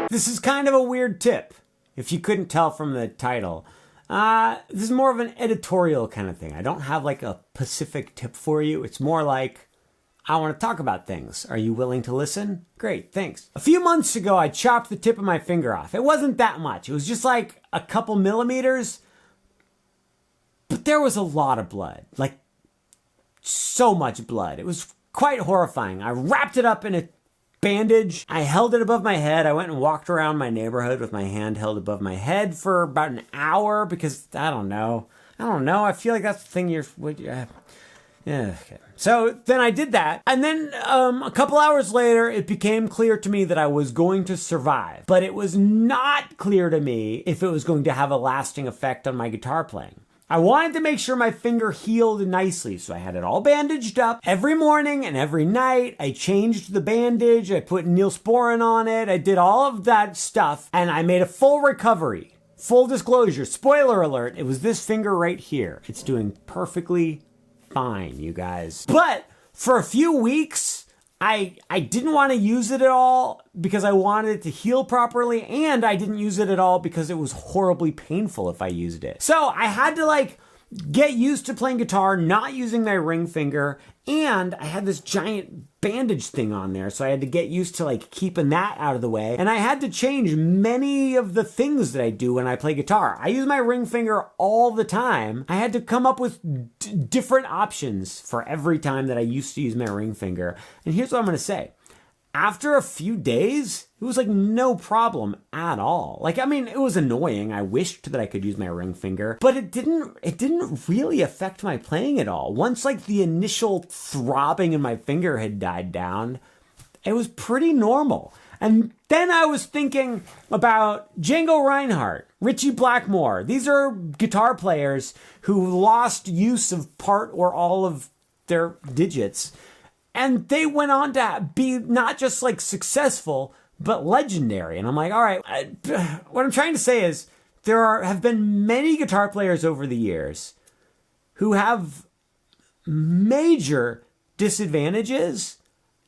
This is kind of a weird tip, if you couldn't tell from the title. This is more of an editorial kind of thing. I don't have like a specific tip for you. It's more like, I want to talk about things. Are you willing to listen? Great, thanks. A few months ago, I chopped the tip of my finger off. It wasn't that much. It was just like a couple millimeters, but there was a lot of blood, like so much blood. It was quite horrifying. I wrapped it up in a bandage. I held it above my head. I went and walked around my neighborhood with my hand held above my head for about an hour because I don't know. I feel like that's the thing yeah, okay. So then I did that. And then a couple hours later, it became clear to me that I was going to survive. But it was not clear to me if it was going to have a lasting effect on my guitar playing. I wanted to make sure my finger healed nicely, so I had it all bandaged up. Every morning and every night, I changed the bandage, I put Neosporin on it, I did all of that stuff, and I made a full recovery. Full disclosure, spoiler alert, it was this finger right here. It's doing perfectly fine, you guys. But for a few weeks, I didn't want to use it at all because I wanted it to heal properly, and I didn't use it at all because it was horribly painful if I used it. So I had to like get used to playing guitar, not using my ring finger, and I had this giant bandage thing on there, so I had to get used to like keeping that out of the way, and I had to change many of the things that I do when I play guitar. I use my ring finger all the time. I had to come up with different options for every time that I used to use my ring finger, and here's what I'm going to say. After a few days, it was like no problem at all. Like, I mean, it was annoying. I wished that I could use my ring finger, but it didn't really affect my playing at all. Once like the initial throbbing in my finger had died down, it was pretty normal. And then I was thinking about Django Reinhardt, Ritchie Blackmore. These are guitar players who lost use of part or all of their digits. And they went on to be not just like successful, but legendary. And I'm like, all right, what I'm trying to say is have been many guitar players over the years who have major disadvantages,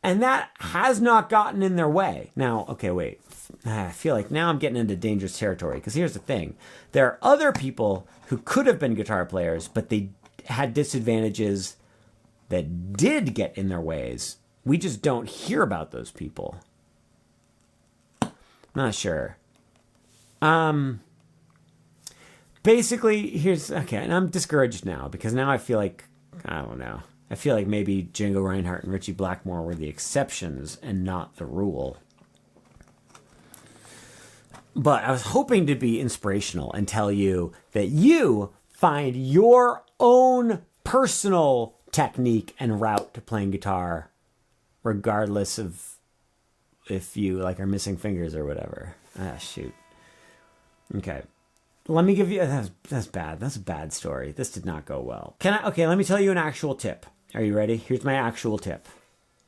and that has not gotten in their way. Now, okay, wait. I feel like now I'm getting into dangerous territory, because here's the thing. There are other people who could have been guitar players, but they had disadvantages that did get in their ways. We just don't hear about those people. Not sure. Basically, okay, and I'm discouraged now because now I feel like, I don't know. I feel like maybe Django Reinhardt and Ritchie Blackmore were the exceptions and not the rule. But I was hoping to be inspirational and tell you that you find your own personal technique and route to playing guitar, regardless of if you like are missing fingers or whatever. Shoot. Okay. Let me give you, that's bad. That's a bad story. This did not go well. Okay, let me tell you an actual tip. Are you ready? Here's my actual tip.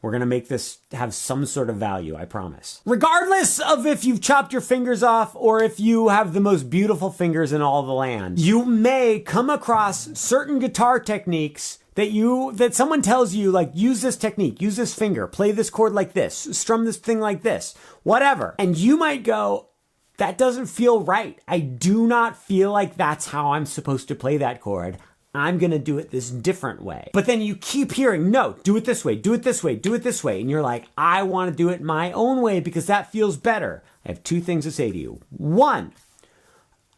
We're going to make this have some sort of value, I promise. Regardless of if you've chopped your fingers off or if you have the most beautiful fingers in all the land, you may come across certain guitar techniques that someone tells you, like, use this technique, use this finger, play this chord like this, strum this thing like this, whatever. And you might go, that doesn't feel right. I do not feel like that's how I'm supposed to play that chord. I'm going to do it this different way. But then you keep hearing, no, do it this way, do it this way, do it this way. And you're like, I want to do it my own way because that feels better. I have two things to say to you. One,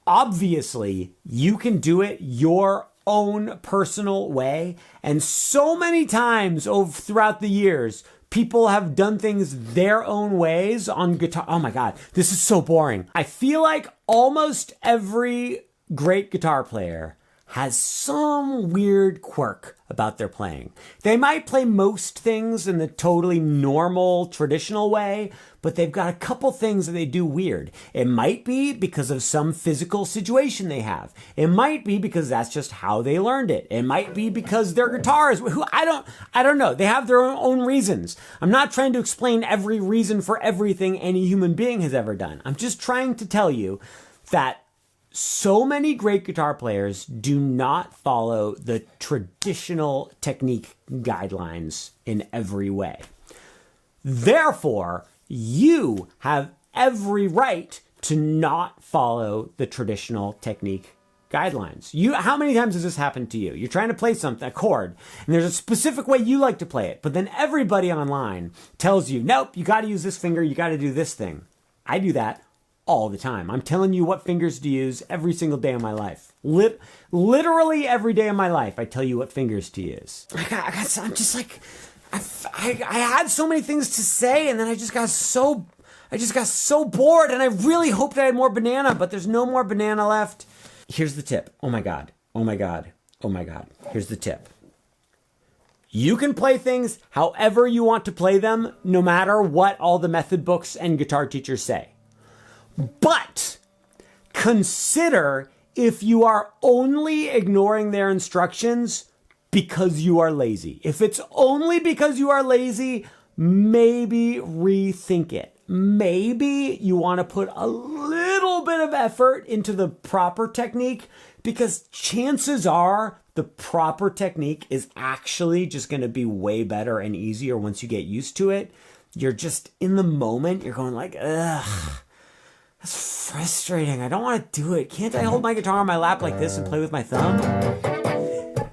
obviously, you can do it your own personal way. And so many times throughout the years, people have done things their own ways on guitar. Oh my God, this is so boring. I feel like almost every great guitar player has some weird quirk about their playing. They might play most things in the totally normal, traditional way, but they've got a couple things that they do weird. It might be because of some physical situation they have. It might be because that's just how they learned it. It might be because their guitars, I don't know. They have their own reasons. I'm not trying to explain every reason for everything any human being has ever done. I'm just trying to tell you that so many great guitar players do not follow the traditional technique guidelines in every way. Therefore, you have every right to not follow the traditional technique guidelines. How many times has this happened to you? You're trying to play something, a chord, and there's a specific way you like to play it, but then everybody online tells you, nope, you got to use this finger, you got to do this thing. I do that all the time. I'm telling you what fingers to use every single day of my life. Literally every day of my life, I tell you what fingers to use. I'm just like, I had so many things to say, and then I just got so bored, and I really hoped I had more banana, but there's no more banana left. Here's the tip. Oh my God. Oh my God. Oh my God. Here's the tip. You can play things however you want to play them, no matter what all the method books and guitar teachers say. But consider if you are only ignoring their instructions because you are lazy. If it's only because you are lazy, maybe rethink it. Maybe you want to put a little bit of effort into the proper technique, because chances are the proper technique is actually just going to be way better and easier once you get used to it. You're just in the moment, you're going like, ugh, that's frustrating. I don't want to do it. Can't I hold my guitar on my lap like this and play with my thumb?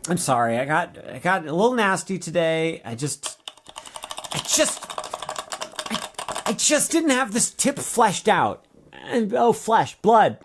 I'm sorry. I got a little nasty today. I just didn't have this tip fleshed out. And blood.